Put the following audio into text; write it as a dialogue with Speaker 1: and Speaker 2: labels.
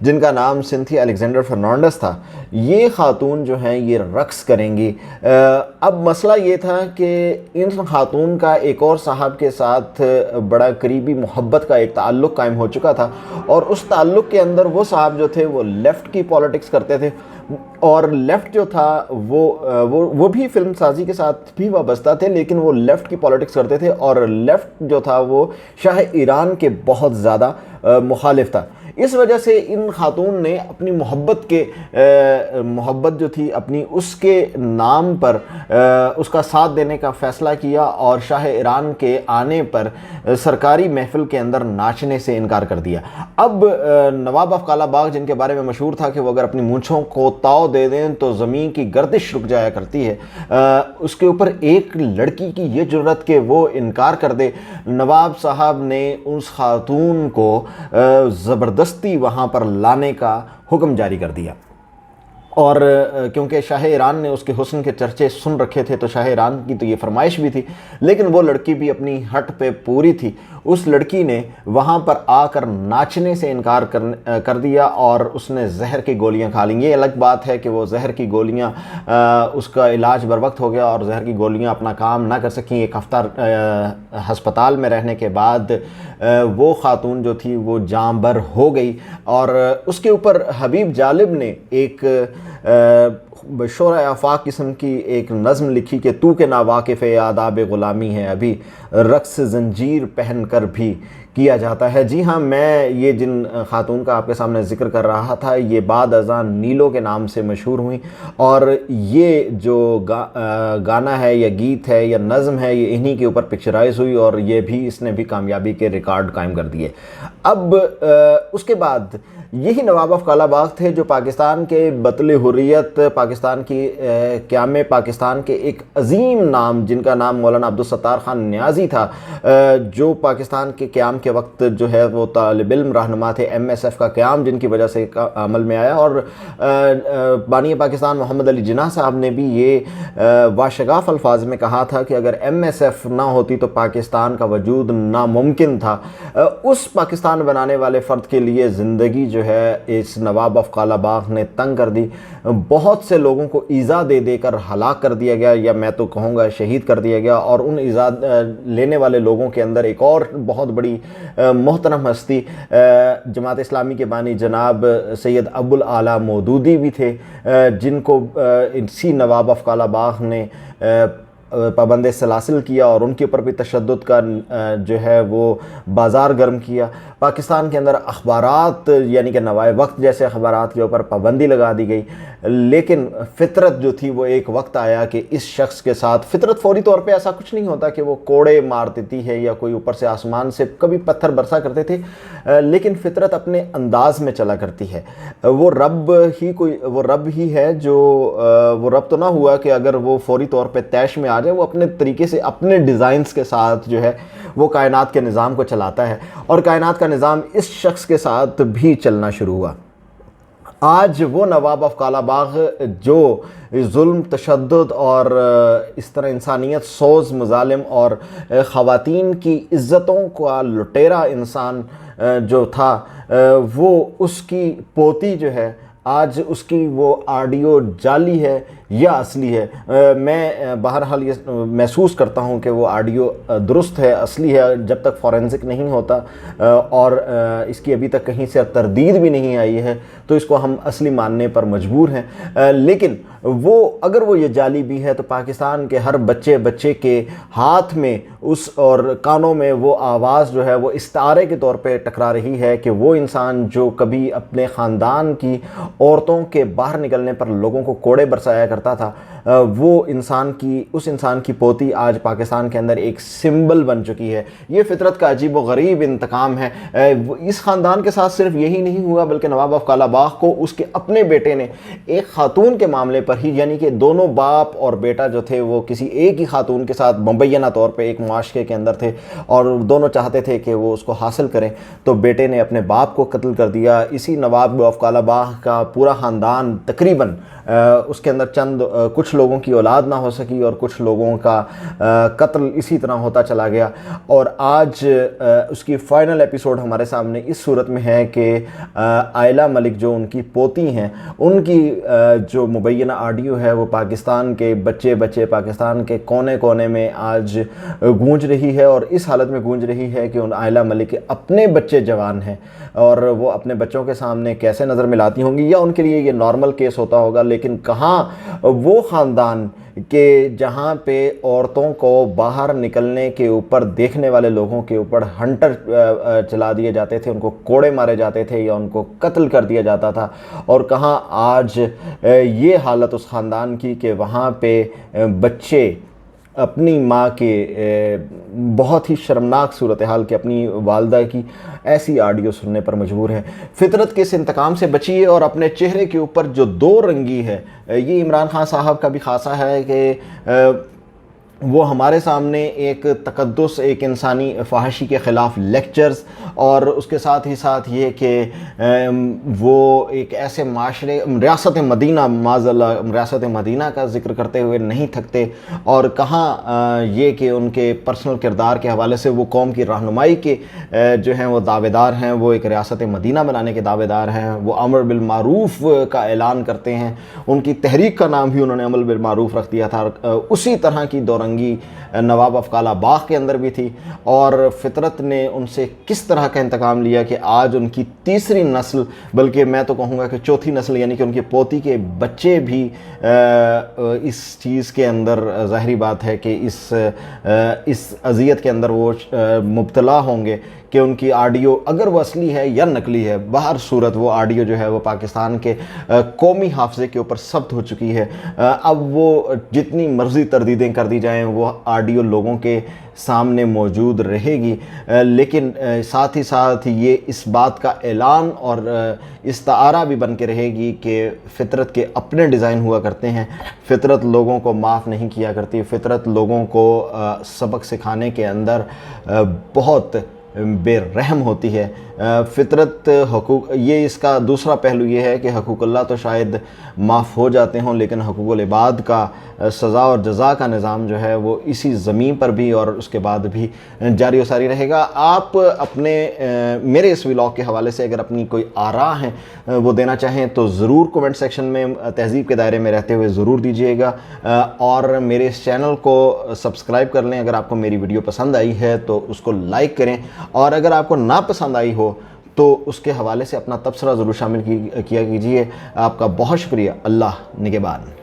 Speaker 1: جن کا نام سنتھیا الیگزینڈر فرنانڈس تھا، یہ خاتون جو ہیں یہ رقص کریں گی۔ اب مسئلہ یہ تھا کہ ان خاتون کا ایک اور صاحب کے ساتھ بڑا قریبی محبت کا ایک تعلق قائم ہو چکا تھا، اور اس تعلق کے اندر وہ صاحب جو تھے وہ لیفٹ کی پالیٹکس کرتے تھے، اور لیفٹ جو تھا وہ بھی فلم سازی کے ساتھ بھی وابستہ تھے، لیکن وہ لیفٹ کی پالیٹکس کرتے تھے، اور لیفٹ جو تھا وہ شاہ ایران کے بہت زیادہ مخالف تھا۔ اس وجہ سے ان خاتون نے اپنی محبت جو تھی اپنی اس کے نام پر اس کا ساتھ دینے کا فیصلہ کیا، اور شاہ ایران کے آنے پر سرکاری محفل کے اندر ناچنے سے انکار کر دیا۔ اب نواب آف کالا باغ، جن کے بارے میں مشہور تھا کہ وہ اگر اپنی مونچھوں کو تاؤ دے دیں تو زمین کی گردش رک جایا کرتی ہے، اس کے اوپر ایک لڑکی کی یہ جرت کہ وہ انکار کر دے، نواب صاحب نے اس خاتون کو زبردستی وہاں پر لانے کا حکم جاری کر دیا۔ اور کیونکہ شاہ ایران نے اس کے حسن کے چرچے سن رکھے تھے تو شاہ ایران کی تو یہ فرمائش بھی تھی، لیکن وہ لڑکی بھی اپنی ہٹ پہ پوری تھی۔ اس لڑکی نے وہاں پر آ کر ناچنے سے انکار کر دیا، اور اس نے زہر کی گولیاں کھا لیں۔ یہ الگ بات ہے کہ وہ زہر کی گولیاں اس کا علاج بر وقت ہو گیا اور زہر کی گولیاں اپنا کام نہ کر سکیں۔ ایک ہفتہ ہسپتال میں رہنے کے بعد وہ خاتون جو تھی وہ جاں بر ہو گئی، اور اس کے اوپر حبیب جالب نے ایک شعرۂ آفاق قسم کی ایک نظم لکھی کہ تو کہ ناواقف آداب غلامی ہے، ابھی رقص زنجیر پہن کر بھی کیا جاتا ہے۔ جی ہاں، میں یہ جن خاتون کا آپ کے سامنے ذکر کر رہا تھا یہ بعد ازاں نیلو کے نام سے مشہور ہوئیں، اور یہ جو گانا ہے یا گیت ہے یا نظم ہے یہ انہی کے اوپر پکچرائز ہوئی، اور یہ بھی اس نے بھی کامیابی کے ریکارڈ قائم کر دیے۔ اب اس کے بعد یہی نواب آف کالا باغ تھے جو پاکستان کے بطل حریت، پاکستان کی قیام پاکستان کے ایک عظیم نام جن کا نام مولانا عبدالستار خان نیازی تھا، جو پاکستان کے قیام کے وقت جو ہے وہ طالب علم رہنما تھے، ایم ایس ایف کا قیام جن کی وجہ سے عمل میں آیا، اور بانی پاکستان محمد علی جناح صاحب نے بھی یہ واشگاف الفاظ میں کہا تھا کہ اگر ایم ایس ایف نہ ہوتی تو پاکستان کا وجود ناممکن تھا۔ اس پاکستان بنانے والے فرد کے لیے زندگی جو ہے اس نواب آف کالا باغ نے تنگ کر دی، بہت سے لوگوں کو ایذا دے دے کر ہلاک کر دیا گیا، یا میں تو کہوں گا شہید کر دیا گیا، اور ان ایذا لینے والے لوگوں کے اندر ایک اور بہت بڑی محترم ہستی جماعت اسلامی کے بانی جناب سید ابوالعلا مودودی بھی تھے، جن کو اسی نواب آف کالا باغ نے پابند سلاسل کیا، اور ان کے اوپر بھی تشدد کا جو ہے وہ بازار گرم کیا۔ پاکستان کے اندر اخبارات یعنی کہ نوائے وقت جیسے اخبارات کے اوپر پابندی لگا دی گئی، لیکن فطرت جو تھی وہ ایک وقت آیا کہ اس شخص کے ساتھ فطرت فوری طور پہ ایسا کچھ نہیں ہوتا کہ وہ کوڑے مار دیتی ہے یا کوئی اوپر سے آسمان سے کبھی پتھر برسا کرتے تھے، لیکن فطرت اپنے انداز میں چلا کرتی ہے۔ وہ رب ہی ہے جو وہ رب تو نہ ہوا کہ اگر وہ فوری طور پہ طیش میں آ جائے، وہ اپنے طریقے سے اپنے ڈیزائنز کے ساتھ جو ہے وہ کائنات کے نظام کو چلاتا ہے، اور کائنات کا نظام اس شخص کے ساتھ بھی چلنا شروع ہوا۔ آج وہ نواب آف کالا باغ جو ظلم، تشدد اور اس طرح انسانیت سوز مظالم اور خواتین کی عزتوں کا لٹیرا انسان جو تھا، وہ اس کی پوتی جو ہے آج اس کی وہ آڈیو جعلی ہے یا اصلی ہے۔ میں بہرحال یہ محسوس کرتا ہوں کہ وہ آڈیو درست ہے، اصلی ہے، جب تک فورینزک نہیں ہوتا اور اس کی ابھی تک کہیں سے تردید بھی نہیں آئی ہے تو اس کو ہم اصلی ماننے پر مجبور ہیں۔ لیکن اگر وہ یہ جعلی بھی ہے تو پاکستان کے ہر بچے کے ہاتھ میں اس اور کانوں میں وہ آواز جو ہے وہ استعارے کے طور پہ ٹکرا رہی ہے کہ وہ انسان جو کبھی اپنے خاندان کی عورتوں کے باہر نکلنے پر لوگوں کو کوڑے برسایا کرتا تھا، اس انسان کی پوتی آج پاکستان کے اندر ایک سمبل بن چکی ہے۔ یہ فطرت کا عجیب و غریب انتقام ہے۔ اس خاندان کے ساتھ صرف یہی نہیں ہوا بلکہ نواب آف کالا باغ کو اس کے اپنے بیٹے نے ایک خاتون کے معاملے پر ہی، یعنی کہ دونوں باپ اور بیٹا جو تھے وہ کسی ایک ہی خاتون کے ساتھ مبینہ طور پہ ایک معاشرے کے اندر تھے اور دونوں چاہتے تھے کہ وہ اس کو حاصل کریں، تو بیٹے نے اپنے باپ کو قتل کر دیا۔ اسی نواب آف کالا باغ کا پورا خاندان تقریباً اس کے اندر چند کچھ لوگوں کی اولاد نہ ہو سکی اور کچھ لوگوں کا قتل اسی طرح ہوتا چلا گیا، اور آج اس کی فائنل ایپیسوڈ ہمارے سامنے اس صورت میں ہے کہ آئلہ ملک جو ان کی پوتی ہیں، ان کی جو مبینہ آڈیو ہے وہ پاکستان کے بچے پاکستان کے کونے کونے میں آج گونج رہی ہے، اور اس حالت میں گونج رہی ہے کہ ان آئلہ ملک کے اپنے بچے جوان ہیں، اور وہ اپنے بچوں کے سامنے کیسے نظر ملاتی ہوں گی، یا ان کے لیے یہ نارمل کیس ہوتا ہوگا، لیکن کہاں وہ خاندان کہ جہاں پہ عورتوں کو باہر نکلنے کے اوپر دیکھنے والے لوگوں کے اوپر ہنٹر چلا دیے جاتے تھے، ان کو کوڑے مارے جاتے تھے یا ان کو قتل کر دیا جاتا تھا، اور کہاں آج یہ حالت اس خاندان کی کہ وہاں پہ بچے اپنی ماں کے بہت ہی شرمناک صورتحال کے اپنی والدہ کی ایسی آڈیو سننے پر مجبور ہیں۔ فطرت کے اس انتقام سے بچیے اور اپنے چہرے کے اوپر جو دو رنگی ہے، یہ عمران خان صاحب کا بھی خاصہ ہے کہ وہ ہمارے سامنے ایک تقدس، ایک انسانی فحاشی کے خلاف لیکچرز، اور اس کے ساتھ ہی ساتھ یہ کہ وہ ایک ایسے معاشرے ریاست مدینہ، معاذ اللہ ریاست مدینہ کا ذکر کرتے ہوئے نہیں تھکتے، اور کہاں یہ کہ ان کے پرسنل کردار کے حوالے سے وہ قوم کی رہنمائی کے جو ہیں وہ دعوے دار ہیں، وہ ایک ریاست مدینہ بنانے کے دعوے دار ہیں، وہ امر بالمعروف کا اعلان کرتے ہیں، ان کی تحریک کا نام بھی انہوں نے عمل بالمعروف رکھ دیا تھا۔ اسی طرح کی دورنگی نواب افقالہ باغ کے اندر بھی تھی، اور فطرت نے ان سے کس طرح کا انتقام لیا کہ آج ان کی تیسری نسل، بلکہ میں تو کہوں گا کہ چوتھی نسل، یعنی کہ ان کی پوتی کے بچے بھی اس چیز کے اندر ظاہری بات ہے کہ اس اذیت کے اندر وہ مبتلا ہوں گے کہ ان کی آڈیو اگر وہ اصلی ہے یا نقلی ہے، بہر صورت وہ آڈیو جو ہے وہ پاکستان کے قومی حافظے کے اوپر ثبت ہو چکی ہے۔ اب وہ جتنی مرضی تردیدیں کر دی جائیں، وہ آڈیو لوگوں کے سامنے موجود رہے گی، لیکن ساتھ ہی ساتھ یہ اس بات کا اعلان اور استعارہ بھی بن کے رہے گی کہ فطرت کے اپنے ڈیزائن ہوا کرتے ہیں، فطرت لوگوں کو معاف نہیں کیا کرتی، فطرت لوگوں کو سبق سکھانے کے اندر بہت بے رحم ہوتی ہے۔ فطرت حقوق، یہ اس کا دوسرا پہلو یہ ہے کہ حقوق اللہ تو شاید معاف ہو جاتے ہوں، لیکن حقوق العباد کا سزا اور جزا کا نظام جو ہے وہ اسی زمین پر بھی اور اس کے بعد بھی جاری و ساری رہے گا۔ آپ اپنے میرے اس ولاگ کے حوالے سے اگر اپنی کوئی آراء ہیں وہ دینا چاہیں تو ضرور کومنٹ سیکشن میں تہذیب کے دائرے میں رہتے ہوئے ضرور دیجیے گا، اور میرے اس چینل کو سبسکرائب کر لیں۔ اگر آپ کو میری ویڈیو پسند آئی ہے تو اس کو لائک کریں، اور اگر آپ کو نہ پسند آئی ہو تو اس کے حوالے سے اپنا تبصرہ ضرور شامل کیا کیجیے۔ آپ کا بہت شکریہ۔ اللہ نگہبان۔